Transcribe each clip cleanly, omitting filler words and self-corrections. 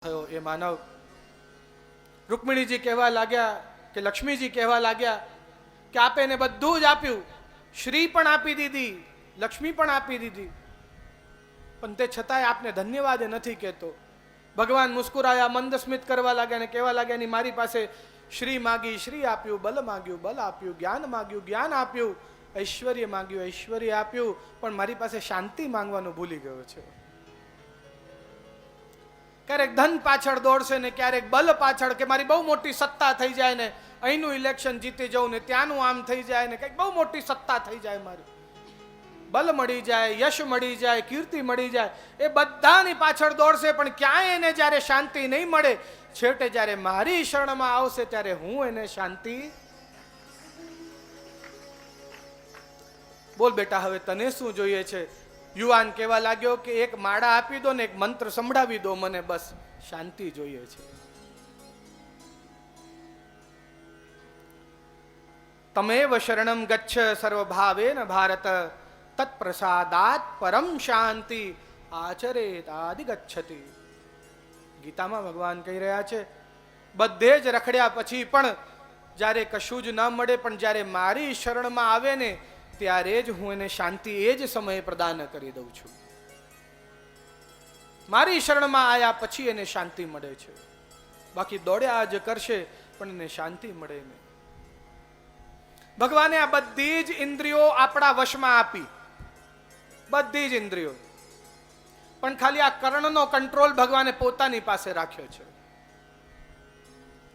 થયો એ માનવ. રૂકમિણીજી કહેવા લાગ્યા કે લક્ષ્મીજી કહેવા લાગ્યા કે આપે એને બધું જ આપ્યું, શ્રી પણ આપી દીધી, લક્ષ્મી પણ આપી દીધી, પણ તે છતાંય આપને ધન્યવાદ નથી કહેતો. ભગવાન મુસ્કુરાયા, મંદ સ્મિત કરવા લાગ્યા અને કહેવા લાગ્યા ની મારી પાસે શ્રી માગી, શ્રી આપ્યું, બલ માગ્યું, બલ આપ્યું, જ્ઞાન માગ્યું, જ્ઞાન આપ્યું, ઐશ્વર્ય માગ્યું, ઐશ્વર્ય આપ્યું, પણ મારી પાસે શાંતિ માંગવાનું ભૂલી ગયો છે. ક્યારેક ધન પાછળ દોડશે ને ક્યારેક બલ પાછળ, કે મારી બહુ મોટી સત્તા થઈ જાય ને અહીંનું ઇલેક્શન જીતી જવું ને ત્યાંનું આમ થઈ જાય ને કંઈક બહુ મોટી સત્તા થઈ જાય, મારી બલ મળી જાય, યશ મળી જાય, કીર્તિ મળી જાય, એ બધાની પાછળ દોડશે, પણ ક્યાંય એને જ્યારે શાંતિ નહીં મળે. છેવટે જ્યારે મારી શરણમાં આવશે ત્યારે હું એને શાંતિ. બોલ બેટા, હવે તને શું જોઈએ છે? યુવાન કહેવા લાગ્યો કે એક માળા આપી દો ને એક મંત્ર સંભળાવી દો મને, બસ શાંતિ જોઈએ છે. તમેવ શરણમ ગચ્છ સર્વભાવેન ભારત તત્પ્રસાદાત પરમ શાંતિ આચરેત આદિ ગચ્છતિ. ગીતામાં ભગવાન કહી રહ્યા છે, બધે જ રખડ્યા પછી પણ જ્યારે કશું જ ન મળે, પણ જ્યારે મારી શરણમાં આવે ને ત્યારે જ હું એને શાંતિ એ જ સમયે પ્રદાન કરી દઉં છું. મારી શરણમાં આવ્યા પછી એને શાંતિ મળે છે, બાકી દોડ્યા જ કરશે પણ એને શાંતિ મળે નહીં. ભગવાને આ બધી જ ઇન્દ્રિયો આપણા વશમાં આપી, બધી જ ઇન્દ્રિયો, પણ ખાલી આ કર્ણનો કંટ્રોલ ભગવાને પોતાની પાસે રાખ્યો છે.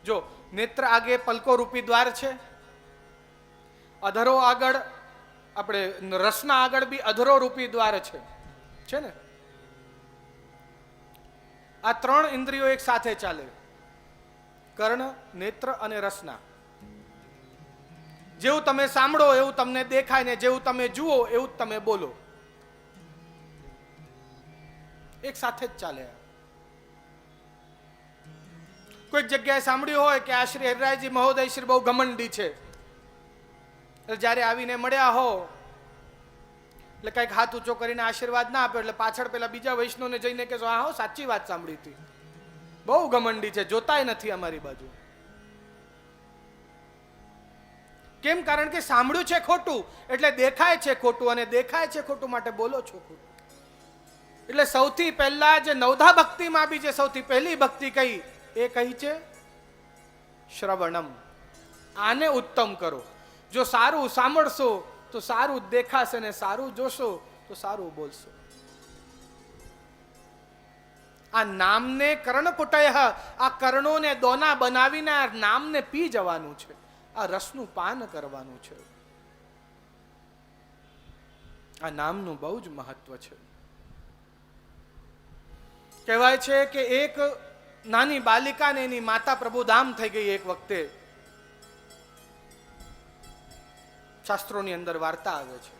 જો નેત્ર આગે પલકો રૂપી દ્વાર છે, અધરો આગળ, આપણે રસના આગળ બી અધરો રૂપી દ્વાર છે ને. આ ત્રણ ઇન્દ્રિયો એક સાથે ચાલે, કર્ણ, નેત્ર અને રસના. જેવું તમે સાંભળો એવું તમને દેખાય ને જેવું તમે જુઓ એવું તમે બોલો, એક સાથે જ ચાલે. કોઈક જગ્યાએ સાંભળ્યું હોય કે આ શ્રી હરિરાયજી મહોદય શ્રી બહુ ઘમંડી છે, જ્યારે આવીને મળ્યા હો એટલે કઈક હાથ ઊંચો કરીને આશીર્વાદ ના આપ્યો એટલે પાછળ પેલા બીજા વૈષ્ણવને જઈને કે હા સાચી વાત સાંભળી હતી, બહુ ઘમંડી છે, જોતાય નથી અમારી બાજુ. કેમ? કારણ કે સાંભળ્યું છે ખોટું એટલે દેખાય છે ખોટું, અને દેખાય છે ખોટું માટે બોલો છો ખોટું. એટલે સૌથી પહેલા જે નવધા ભક્તિમાં બી જે સૌથી પહેલી ભક્તિ કહી એ કહી છે શ્રવણમ. આને ઉત્તમ કરો. જો સારું સાંભળશો તો સારું દેખાશે, ને સારું જોશો તો સારું બોલશો. આ નામને કર્ણકુટય, આ કર્ણોને દોના બનાવીને આ નામને પી જવાનું છે, આ રસનું પાન કરવાનું છે. આ નામનું બહુ જ મહત્વ છે. કહેવાય છે કે એક નાની બાલિકાને એની માતા પ્રભુધામ થઈ ગઈ એક વખતે. શાસ્ત્રોની અંદર વાર્તા આવે છે,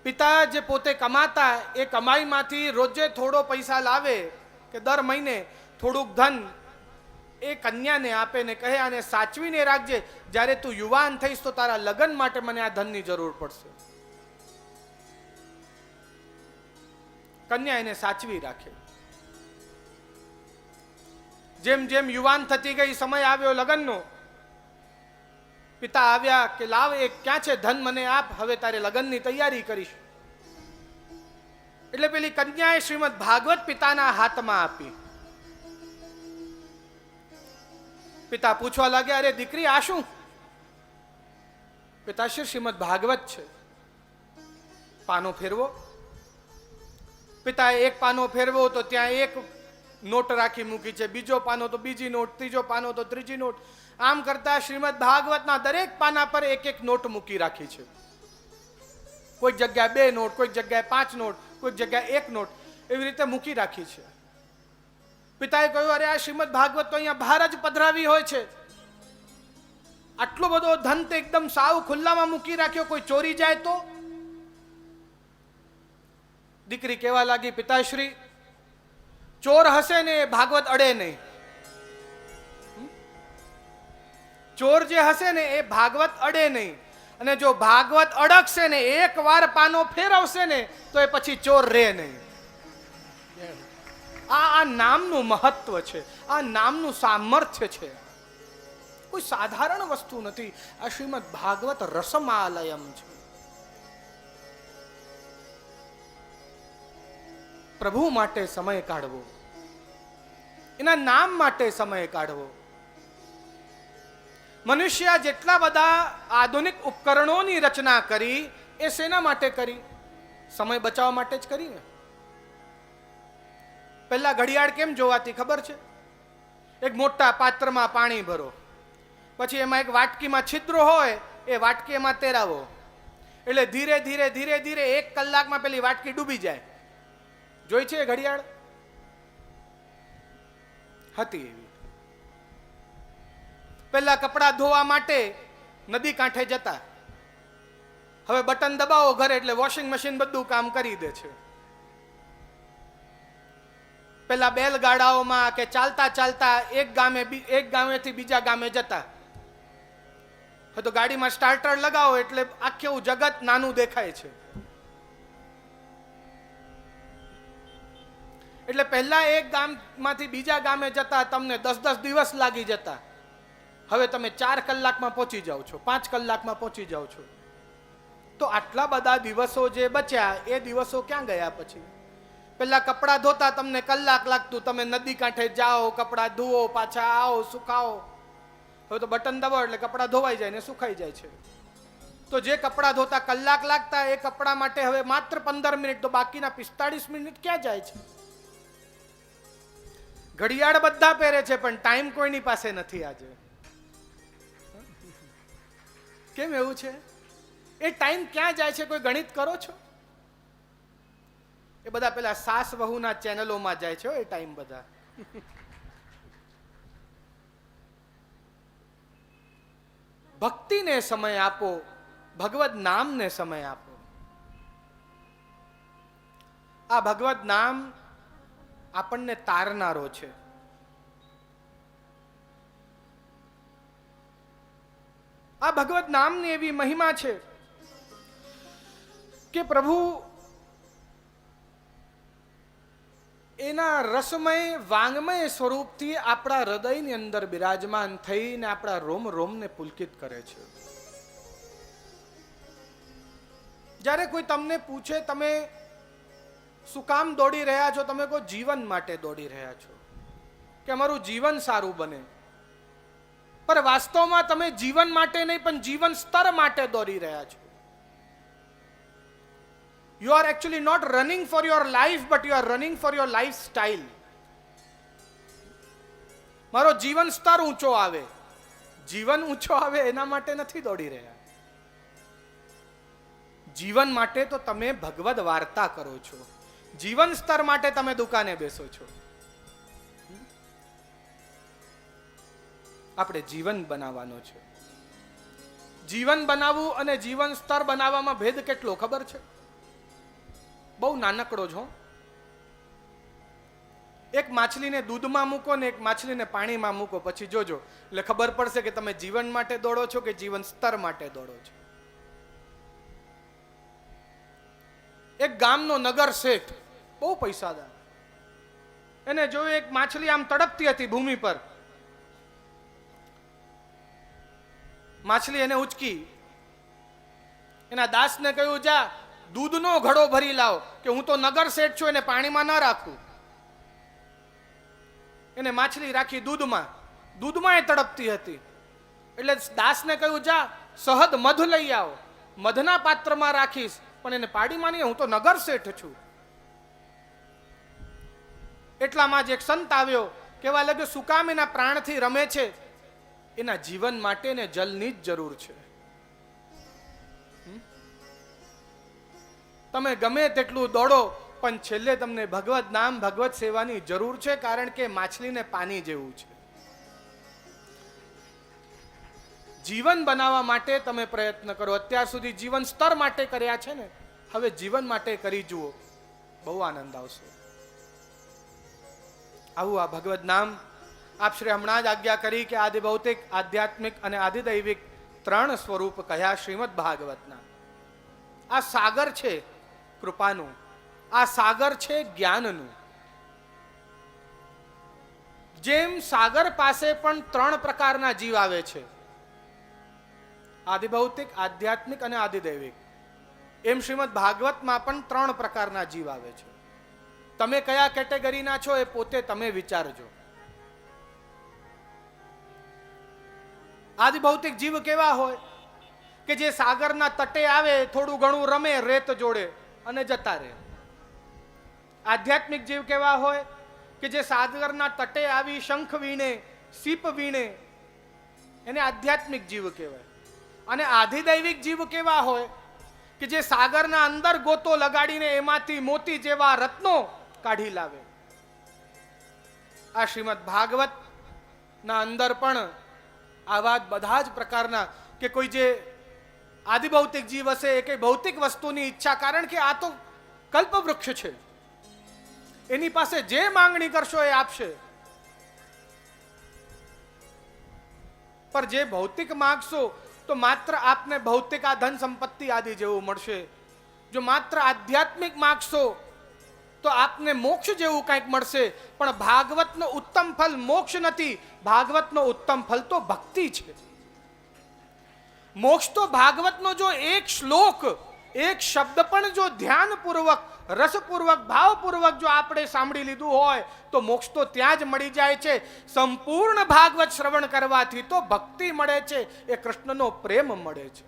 પિતા જે પોતે કમાતા એ કમાઈમાંથી રોજે થોડો પૈસા લાવે કે દર મહિને થોડુંક ધન એ કન્યાને આપે ને કહે આને સાચવીને રાખજે, જ્યારે તું યુવાન થઈશ તો તારા લગ્ન માટે મને આ ધનની જરૂર પડશે. કન્યા એને સાચવી રાખે. જેમ જેમ યુવાન થતી ગઈ, સમય આવ્યો લગ્નનો, પિતા આવ્યા કે લાવ એ ક્યાં છે ધન મને આપ, હવે તારે લગ્નની તૈયારી કરીશ. એટલે પેલી કન્યાએ શ્રીમદ ભાગવત પિતાના હાથમાં આપી. પિતા પૂછવા લાગ્યા, અરે દીકરી આ શું? પિતાશ્રી શ્રીમદ ભાગવત છે. પાનો ફેરવો. પિતાએ એક પાનો ફેરવો તો ત્યાં એક નોટ રાખી મૂકી છે, બીજો પાનો તો બીજી નોટ, ત્રીજો પાનો તો ત્રીજી નોટ. આમ કરતા શ્રીમદ ભાગવતના દરેક પાના પર એક એક નોટ મૂકી રાખી છે. કોઈક જગ્યાએ 2 નોટ, કોઈક જગ્યાએ 5 નોટ, કોઈક જગ્યાએ 1 નોટ, એવી રીતે મૂકી રાખી છે. પિતાએ કહ્યું, અરે આ શ્રીમદ ભાગવત તો અહીંયા બહાર જ પધરાવી હોય છે, આટલો બધો ધન તો એકદમ સાવ ખુલ્લામાં મૂકી રાખ્યો, કોઈ ચોરી જાય તો? દીકરી કહેવા લાગી, પિતાશ્રી ચોર હશે ને એ ભાગવત અડે નહીં. ચોર જે હશે ને એ ભાગવત અડે નહીં, અને જો ભાગવત અડકશે ને એક વાર પાનો ફેરવશે ને તો એ પછી ચોર રહે નહીં. આ નામનું મહત્વ છે, આ નામનું સામર્થ્ય છે. કોઈ સાધારણ વસ્તુ નથી. આ શ્રીમદ ભાગવત રસમાલયમ છે. પ્રભુ માટે સમય કાઢવો, એના નામ માટે સમય કાઢવો. મનુષ્ય જેટલા બધા આધુનિક ઉપકરણોની રચના કરી એ શેના માટે કરી? સમય બચાવવા માટે જ કરી ને. પહેલા ઘડિયાળ કેમ જોવાતી ખબર છે? એક મોટા પાત્રમાં પાણી ભરો, પછી એમાં એક વાટકીમાં છિદ્રો હોય, એ વાટકી એમાં તેરાવો, એટલે ધીરે ધીરે ધીરે ધીરે 1 કલાકમાં પેલી વાટકી ડૂબી જાય. જોઈ છે ઘડિયાળ? હતી એવી. પહેલા કપડા ધોવા માટે નદી કાંઠે જતા, હવે બટન દબાવો ઘરે એટલે વોશિંગ મશીન બધું કામ કરી દે છે. પેલા બેલગાડાઓમાં કે ચાલતા ચાલતા એક ગામેથી બીજા ગામે જતા. હવે તો ગાડીમાં સ્ટાર્ટર લગાવો એટલે આખું જગત નાનું દેખાય છે. એટલે પહેલા એક ગામમાંથી બીજા ગામે જતા તમને 10-10 દિવસ લાગી જતા. હવે તમે 4 કલાકમાં પહોંચી જાઓ છો, 5 કલાકમાં પહોંચી જાઓ છો. તો આટલા બધા દિવસો જે બચ્યા એ દિવસો ક્યાં ગયા પછી? પેલા કપડાં ધોતા તમને કલાક લાગતું, તમે નદી કાંઠે જાઓ, કપડાં ધુઓ, પાછા આવો, સુકાવો. હવે તો બટન દબાવો એટલે કપડાં ધોવાઈ જાય ને સુકાઈ જાય છે. તો જે કપડાં ધોતા કલાક લાગતા એ કપડા માટે હવે માત્ર 15 મિનિટ, તો બાકીના 45 મિનિટ ક્યાં જાય છે? ઘડિયાળ બધા પહેરે છે પણ ટાઈમ કોઈની પાસે નથી આજે. કેમ એવું છે? એ ટાઈમ ક્યાં જાય છે? કોઈ ગણિત કરો છો? એ બધા પેલા સાસ વહુના ચેનલોમાં જાય છે એ ટાઈમ બધા. ભક્તિને સમય આપો, ભગવદ નામને સમય આપો. આ ભગવદ નામ આપણને તારનારો છે. આ ભગવદ નામની એવી મહિમા છે કે પ્રભુ એના રસમય વાંગમય સ્વરૂપથી આપણા હૃદયની અંદર બિરાજમાન થઈને આપણા રોમ રોમને પુલકિત કરે છે. જ્યારે કોઈ તમને પૂછે તમે શું કામ દોડી રહ્યા છો, તમે કહો જીવન માટે દોડી રહ્યા છો કે અમારું જીવન સારું બને. પણ વાસ્તવમાં તમે જીવન માટે નહીં પણ જીવન સ્તર માટે દોડી રહ્યા છો. You are actually not running for your life, but you are running for your lifestyle. મારો જીવન સ્તર ઊંચો આવે, જીવન ઊંચો આવે એના માટે નથી દોડી રહ્યા. જીવન માટે તો તમે ભગવદ વાર્તા કરો છો, જીવન સ્તર માટે તમે દુકાને બેસો છો. આપણે જીવન બનાવવાનો છે. જીવન બનાવવું અને જીવન સ્તર બનાવવામાં ભેદ કેટલો ખબર છે? બહુ નાનકડો છો. એક માછલીને દૂધમાં મૂકો ને એક માછલીને પાણીમાં મૂકો, પછી જોજો એટલે ખબર પડશે કે તમે જીવન માટે દોડો છો કે જીવન સ્તર માટે દોડો છો. એક ગામનો નગર શેઠ બહુ પૈસાદાર, એને જોયું એક માછલી આમ તડપતી હતી ભૂમિ પર. માછલી એને ઉચકી, એના દાસને કહ્યું જા દૂધનો ઘડો ભરી લાવ કે હું તો નગર શેઠ છું, એને પાણીમાં ના રાખું. એને માછલી રાખી દૂધમાં, દૂધમાં એ તડપતી હતી. એટલે દાસને કહ્યું જા શહદ મધ લઈ આવો, મધના પાત્રમાં રાખીશ પણ એને પાડીમાં નહીં, હું તો નગર શેઠ છું. એટલામાં જ એક સંત આવ્યો, કહેવા લાગ્યો શું કામ એના પ્રાણથી રમે છે? એના જીવન માટે ને જલની જ જરૂર છે. તમે ગમે તેટલું દોડો પણ છેલ્લે તમને ભગવત નામ ભગવત સેવાની જરૂર છે, કારણ કે માછલીને પાણી જેવું છે. જીવન બનાવવા માટે તમે પ્રયત્ન કરો. અત્યાર સુધી જીવન સ્તર માટે કર્યા છે ને, હવે જીવન માટે કરી જુઓ, બહુ આનંદ આવશે. આવું આ ભગવત નામ આપ શ્રી હમણાં જ આજ્ઞા કરી કે આદિ ભૌતિક, આધ્યાત્મિક અને આદિદૈવિક 3 સ્વરૂપ કયા શ્રીમદ ભાગવતના. આ સાગર છે કૃપાનું, આ સાગર છે જ્ઞાનનું. જેમ સાગર પાસે પણ 3 પ્રકારના જીવ આવે છે, આદિભૌતિક, આધ્યાત્મિક અને આદિદૈવિક, એમ શ્રીમદ ભાગવતમાં પણ 3 પ્રકારના જીવ આવે છે. તમે કયા કેટેગરીના છો એ પોતે તમે વિચારજો. આદિભૌતિક જીવ કેવા હોય કે જે સાગરના તટે આવે, થોડું ઘણું રમે રેત જોડે અને જતા રહે. આધ્યાત્મિક જીવ કેવા હોય કે જે સાગરના તટે આવી શંખ વીણે, સીપ વીણે, એને આધ્યાત્મિક જીવ કહેવાય. અને આધિદૈવિક જીવ કેવા હોય કે જે સાગરના અંદર ગોતો લગાડીને એમાંથી મોતી જેવા રત્નો કાઢી લાવે. આ શ્રીમદ ભાગવત ના અંદર પણ આવા બધા જ પ્રકારના, કે કોઈ જે આદિભૌતિક જીવ હશે એ કઈ ભૌતિક વસ્તુની ઈચ્છા, કારણ કે આ તો કલ્પવૃક્ષ છે, એની પાસે જે માંગણી કરશો એ આપશે. પર જે ભૌતિક માંગશો તો માત્ર આપને ભૌતિક આ ધન સંપત્તિ આદિ જેવું મળશે. જો માત્ર આધ્યાત્મિક માંગશો તો આપને મોક્ષ જેવું કંઈક મળશે. પણ ભાગવતનો ઉત્તમ ફલ મોક્ષ નથી, ભાગવતનો ઉત્તમ ફલ તો ભક્તિ છે. મોક્ષ તો ભાગવતનો જો એક શ્લોક, એક શબ્દ પણ જો ધ્યાનપૂર્વક, રસપૂર્વક, ભાવપૂર્વક જો આપણે સાંભળી લીધું હોય તો મોક્ષ તો ત્યાં જ મળી જાય છે. સંપૂર્ણ ભાગવત શ્રવણ કરવાથી તો ભક્તિ મળે છે, એ કૃષ્ણનો પ્રેમ મળે છે.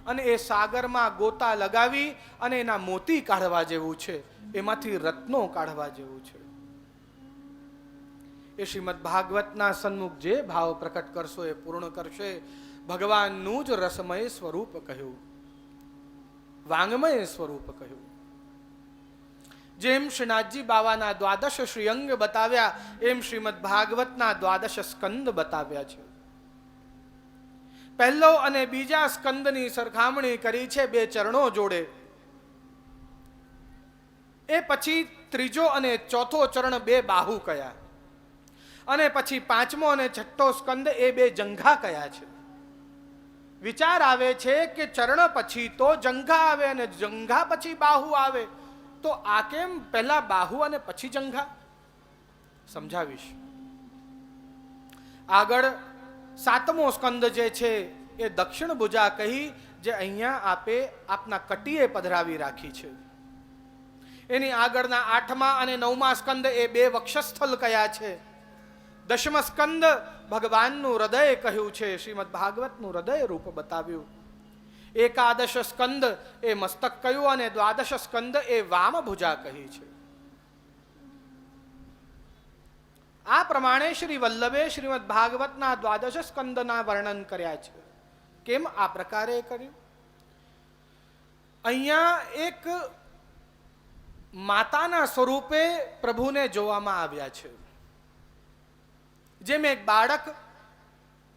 અને એ સાગરમાં ગોતા લગાવી અને એના મોતી કાઢવા જેવું છે, એમાંથી રત્નો કાઢવા જેવું છે. એ શ્રીમદ ભાગવતના સન્મુખ જે ભાવ પ્રકટ કરશો એ પૂર્ણ કરશે. ભગવાનનું જ રસમય સ્વરૂપ કહ્યું, વાંગમય સ્વરૂપ કહ્યું. જેમ શ્રીનાથજી બાવાના 12 શ્રીઅંગ બતાવ્યા, એમ શ્રીમદ ભાગવતના 12 સ્કંદ બતાવ્યા છે. પહેલો અને બીજા સ્કંદની સરખામણી કરી છે 2 ચરણો જોડે. એ પછી ત્રીજો અને ચોથો ચરણ 2 બાહુ કયા, અને પછી 5મો અને 6ઠ્ઠો સ્કંદ એ 2 જંઘા કયા છે. વિચાર આવે છે કે ચરણ પછી તો જંઘા આવે અને જંઘા પછી બાહુ આવે, તો આ કેમ પહેલા બાહુ અને પછી જંઘા? સમજાવીશ. આગળ 7મો સ્કંદ જે છે એ દક્ષિણ ભુજા કહી, જે અહીંયા આપે આપના કટીએ પધરાવી રાખી છે. એની આગળના 8મા અને 9મા સ્કંદ એ 2 વક્ષસ્થલ કયા છે. 10મ સ્કંદ ભગવાનનું હૃદય કહ્યું છે, શ્રીમદ ભાગવતનું હૃદય રૂપ બતાવ્યું. 11 સ્કંદ એ મસ્તક કહ્યું અને 12 સ્કંદ એ વામ ભુજા કહી છે. આ પ્રમાણે શ્રી વલ્લભે શ્રીમદ ભાગવતના 12 સ્કંદના વર્ણન કર્યા છે. કેમ આ પ્રકારે કર્યું? અહીંયા એક માતાના સ્વરૂપે પ્રભુને જોવામાં આવ્યા છે. જેમ એક બાળક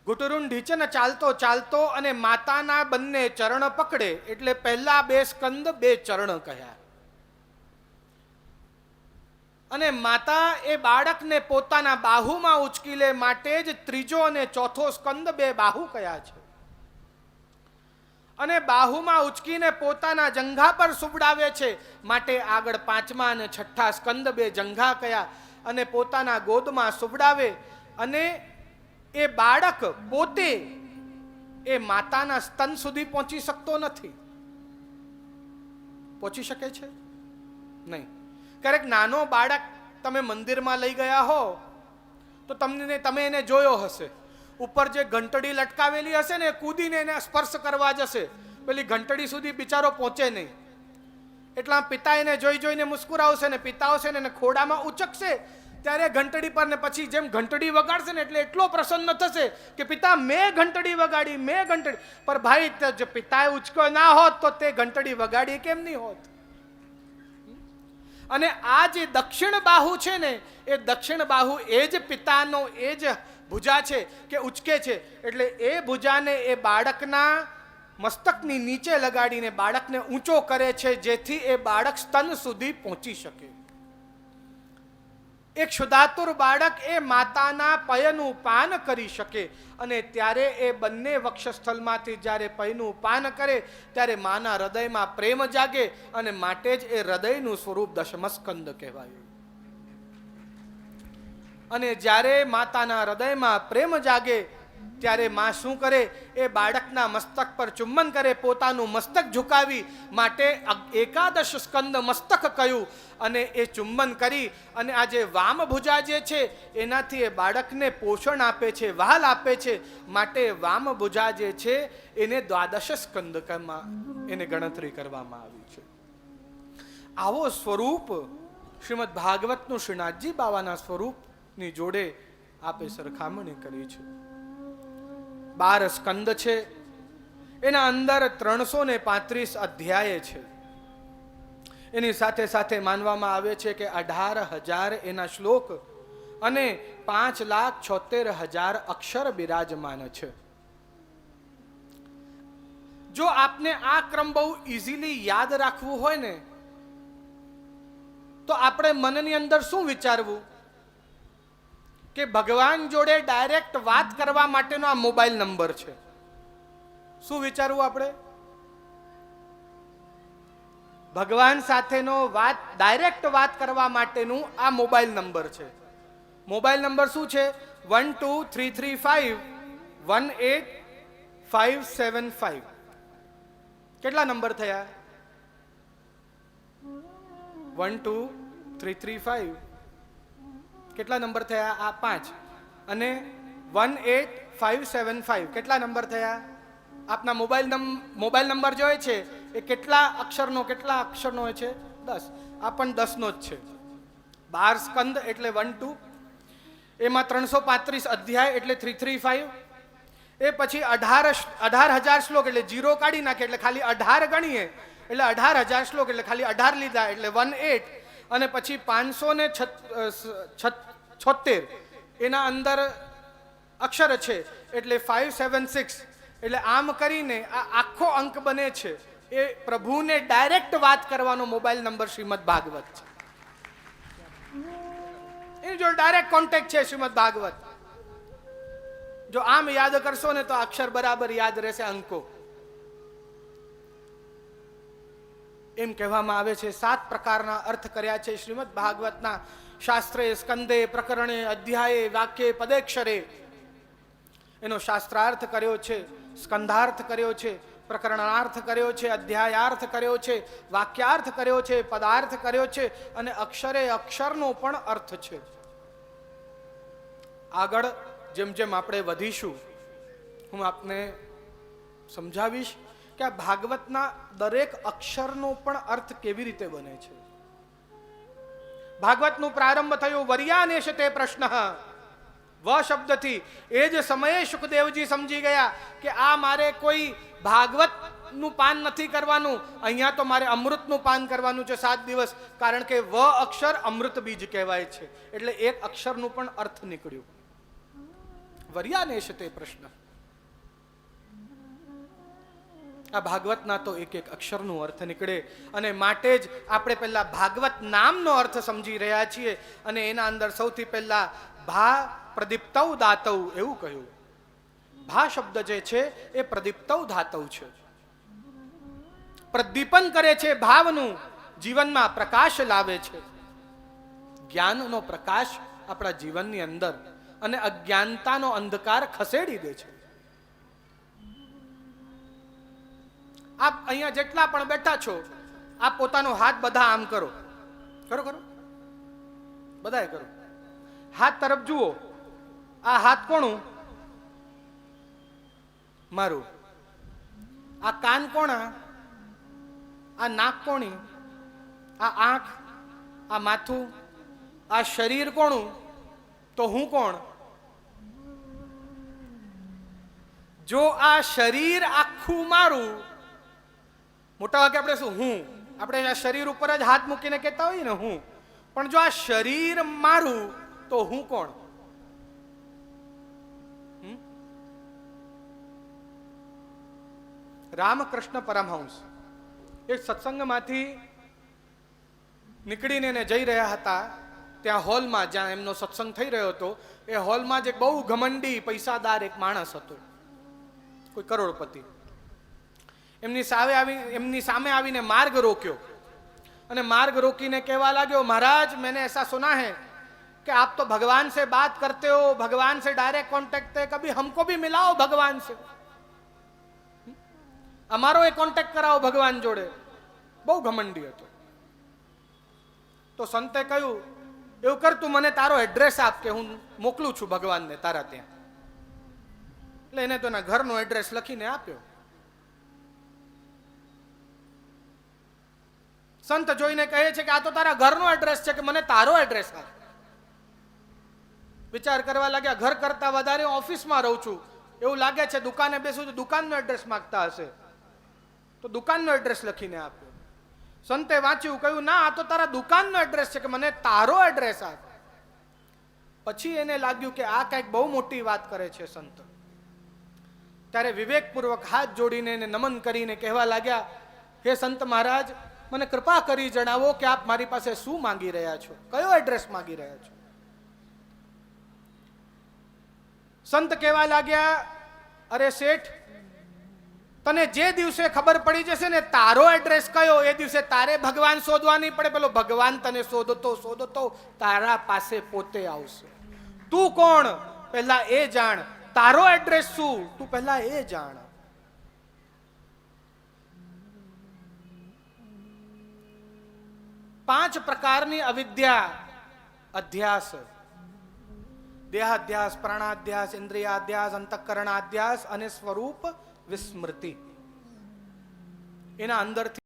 ઘૂંટરું ઢીંચીને ચાલતો ચાલતો અને માતાના બંને ચરણ પકડે, એટલે પહેલા 2 સ્કંદ 2 ચરણ કહ્યા. અને માતા એ બાળકને પોતાના બાહુમાં ઉચકી લે માટે જ ત્રીજો અને ચોથો સ્કંદ 2 બાહુ કયા છે. અને બાહુમાં ઉચકીને પોતાના જંઘા પર સુવડાવે છે માટે આગળ 5મા અને 6ઠ્ઠા સ્કંદ 2 જંઘા કયા. અને પોતાના ગોદમાં સુવડાવે અને એ બાળક પોતે એ માતાના સ્તન સુધી પહોંચી શકતો નથી. પહોંચી શકે છે? નહીં. ક્યારેક નાનો બાળક તમે મંદિરમાં લઈ ગયા હો તો તમે એને જોયો હશે, ઉપર જે ઘંટડી લટકાવેલી હશે ને, કૂદીને એને સ્પર્શ કરવા જશે, પેલી ઘંટડી સુધી બિચારો પહોંચે નહીં. એટલા પિતા એને જોઈ જોઈને મુસ્કુરાવશે ને, પિતા આવશે ને એને ખોડામાં ઉચકશે, ત્યારે ઘંટડી પર ને પછી જેમ ઘંટડી વગાડશે ને એટલે એટલો પ્રસન્ન થશે કે પિતા મેં ઘંટડી વગાડી, મેં ઘંટડી. પર ભાઈ, જો પિતાએ ઉચક્યો ના હોત તો તે ઘંટડી વગાડી કેમ નહીં હોત? અને આ જે દક્ષિણ બાહુ છે ને, એ દક્ષિણ બાહુ એ જ પિતાનો એ જ ભુજા છે કે ઉચકે છે. એટલે એ ભુજાને એ બાળકના મસ્તકની નીચે લગાડીને બાળકને ઊંચો કરે છે, જેથી એ બાળક સ્તન સુધી પહોંચી શકે. એક શુદ્ધાતુર બાળક એ માતાના પયનું પાન કરી શકે, અને ત્યારે એ બંને વક્ષસ્થલમાંથી જ્યારે પયનું પાન કરે ત્યારે માના હૃદયમાં પ્રેમ જાગે, અને માટે જ એ હૃદયનું સ્વરૂપ 10મ સ્કંદ કહેવાયું. અને જ્યારે માતાના હૃદયમાં પ્રેમ જાગે ત્યારે માં શું કરે, એ બાળકના મસ્તક પર ચુંબન કરે, પોતાનું મસ્તક ઝુકાવી, માટે એકાદશ સ્કંદ મસ્તક કહ્યું. અને એ ચુંબન કરી અને આ જે વામભુજા જે છે એનાથી એ બાળકને પોષણ આપે છે, વહાલ આપે છે. માટે વામભુજા જે છે એને દ્વાદશ સ્કંદમાં એને ગણતરી કરવામાં આવી છે. આવો સ્વરૂપ શ્રીમદ ભાગવતનું શ્રીનાથજી બાવાના સ્વરૂપની જોડે આપે સરખામણી કરી છે. 12 સ્કંદ છે, એના અંદર 335 અધ્યાય છે. એની સાથે સાથે માનવામાં આવે છે કે 18,000 એના શ્લોક અને 5,76,000 અક્ષર બિરાજમાન છે. જો આપને આ ક્રમ બહુ ઇઝીલી યાદ રાખવું હોય ને, તો આપણે મનની અંદર શું વિચારવું કે ભગવાન જોડે ડાયરેક્ટ વાત કરવા માટેનો આ મોબાઈલ નંબર છે. શું વિચારવું આપણે? ભગવાન સાથેનો ડાયરેક્ટ વાત કરવા માટેનું આ મોબાઈલ નંબર છે. મોબાઈલ નંબર શું છે? 1233518575. કેટલા નંબર થયા? 12335. કેટલા નંબર થયા? આ 5. અને 18575 કેટલા નંબર થયા? આપના મોબાઈલ નંબર જો છે એ કેટલા અક્ષરનો હોય છે? 10. આ પણ 10 નો જ છે. 12 સ્કંદ એટલે 12, એમાં 335 અધ્યાય એટલે 335, એ પછી 18,000 શ્લોક એટલે 0 કાઢી નાખે એટલે ખાલી 18 ગણીએ એટલે 18,000 શ્લોક એટલે ખાલી 18 લીધા એટલે 18, અને પછી 576 એના અંદર અક્ષર છે એટલે 576. એટલે આમ કરીને આ આખો અંક બને છે એ પ્રભુને ડાયરેક્ટ વાત કરવાનો મોબાઈલ નંબર શ્રીમદ ભાગવત છે. એની જો ડાયરેક્ટ કોન્ટેક્ટ છે શ્રીમદ ભાગવત. જો આમ યાદ કરશો ને તો અક્ષર બરાબર યાદ રહેશે, અંકો. એમ કહેવામાં આવે છે 7 પ્રકારના અર્થ કર્યા છે શ્રીમદ ભાગવતના શાસ્ત્રે, સ્કંદે, પ્રકરણે, અધ્યાયે, વાક્યે, પદેક્ષરે. એનો શાસ્ત્રાર્થ કર્યો છે, સ્કંધાર્થ કર્યો છે, પ્રકરણાર્થ કર્યો છે, અધ્યાયાર્થ કર્યો છે, વાક્યાર્થ કર્યો છે, પદાર્થ કર્યો છે, અને અક્ષરે અક્ષરનો પણ અર્થ છે. આગળ જેમ જેમ આપણે વધીશું હું આપને સમજાવીશ કે આ ભાગવતના દરેક અક્ષરનો પણ અર્થ કેવી રીતે બને છે. ભાગવતનું પ્રારંભ થયું વર્યાનેશ તે પ્રશ્ન, વ શબ્દથી. એ જ સમયે સુખદેવજી સમજી ગયા કે આ મારે કોઈ ભાગવતનું પાન નથી કરવાનું, અહીંયા તો મારે અમૃતનું પાન કરવાનું છે 7 દિવસ. કારણ કે વ અક્ષર અમૃત બીજ કહેવાય છે, એટલે એક અક્ષરનું પણ અર્થ નીકળ્યું. વર્યાનેશ તે પ્રશ્ન. આ ભાગવતના તો એક એક અક્ષરનો અર્થ નીકળે, અને માટે જ આપણે પહેલા ભાગવત નામનો અર્થ સમજી રહ્યા છીએ. અને એના અંદર સૌથી પહેલા ભા પ્રદીપ્તૌ દાતૌ એવું કહ્યું. ભા શબ્દ જે છે એ પ્રદીપ્તૌ ધાતૌ છે, પ્રદીપન કરે છે ભાવનું, જીવનમાં પ્રકાશ લાવે છે, જ્ઞાનનો પ્રકાશ આપણા જીવનની અંદર, અને અજ્ઞાનતાનો અંધકાર ખસેડી દે છે. આપ અહીંયા જેટલા પણ બેઠા છો, આપ પોતાનો હાથ બધા આમ કરો, કરો બધાએ કરો. હાથ તરફ જુઓ. આ હાથ કોનું? મારું. આ કાન કોણા? આ નાક કોણી? આ આંખ, આ માથું, આ શરીર કોનું? તો હું કોણ? જો આ શરીર આખું મારું, મોટા ભાગે આપણે શું હું, આપણે આ શરીર ઉપર જ હાથ મૂકીને કહેતા હોઈએ ને હું. પણ જો આ શરીર મારું તો હું કોણ? રામકૃષ્ણ પરમહંસ એક સત્સંગમાંથી નીકળીને જઈ રહ્યા હતા. ત્યાં હોલમાં જ્યાં એમનો સત્સંગ થઈ રહ્યો હતો, એ હોલમાં જ એક બહુ ઘમંડી પૈસાદાર એક માણસ હતો, કોઈ કરોડપતિ. એમની સામે આવીને માર્ગ રોક્યો, અને માર્ગ રોકીને કહેવા લાગ્યો, મહારાજ મેને એસા સુના હૈ कि आप तो भगवान से बात करते हो, भगवान से डायरेक्ट कांटेक्ट है, कभी हमको भी मिलाओ भगवान से, અમારો એ કોન્ટેક્ટ કરાવો ભગવાન જોડે. બહુ ઘમંડી હતો. તો સંતે કહ્યું, એવું કર તું મને તારો એડ્રેસ આપ કે હું મોકલું છું ભગવાનને તારા ત્યાં. એટલે એને તો એના ઘરનો એડ્રેસ લખીને આપ્યો. સંત જોઈને કહે છે કે આ તો તારા ઘરનો એડ્રેસ છે, કે મને તારો એડ્રેસ આપ. વિચાર કરવા લાગ્યા, ઘર કરતા વધારે ઓફિસમાં રહું છું, એવું લાગે છે દુકાને બેસું તો દુકાનનો એડ્રેસ માંગતા હશે, તો દુકાનનો એડ્રેસ લખીને આપ્યો. સંતે વાંચ્યું, કહ્યું ના, આ તો તારા દુકાનનો એડ્રેસ છે, કે મને તારો એડ્રેસ આપ. પછી એને લાગ્યું કે આ કંઈક બહુ મોટી વાત કરે છે સંત. ત્યારે વિવેકપૂર્વક હાથ જોડીને એને નમન કરીને કહેવા લાગ્યા, હે સંત મહારાજ, મને કૃપા કરી જણાવો કે આપ મારી પાસે શું માંગી રહ્યા છો, કયો એડ્રેસ માંગી રહ્યા છો. સંત કહેવા લાગ્યા, અરે શેઠ, તને જે દિવસે ખબર પડી જશે ને તારો એડ્રેસ કયો, એ દિવસે તારે ભગવાન શોધવા નહીં પડે, પેલો ભગવાન તને શોધતો તારા પાસે પોતે આવશે. તું કોણ પહેલા એ જાણ, તારો એડ્રેસ શું તું પહેલા એ જાણ. પાંચ પ્રકારની અવિદ્યા અધ્યાસ: દેહાધ્યાસ, પ્રાણાધ્યાસ, ઇન્દ્રિયાધ્યાસ, અંતઃકરણાધ્યાસ અને સ્વરૂપ વિસ્મૃતિ. એના અંદરથી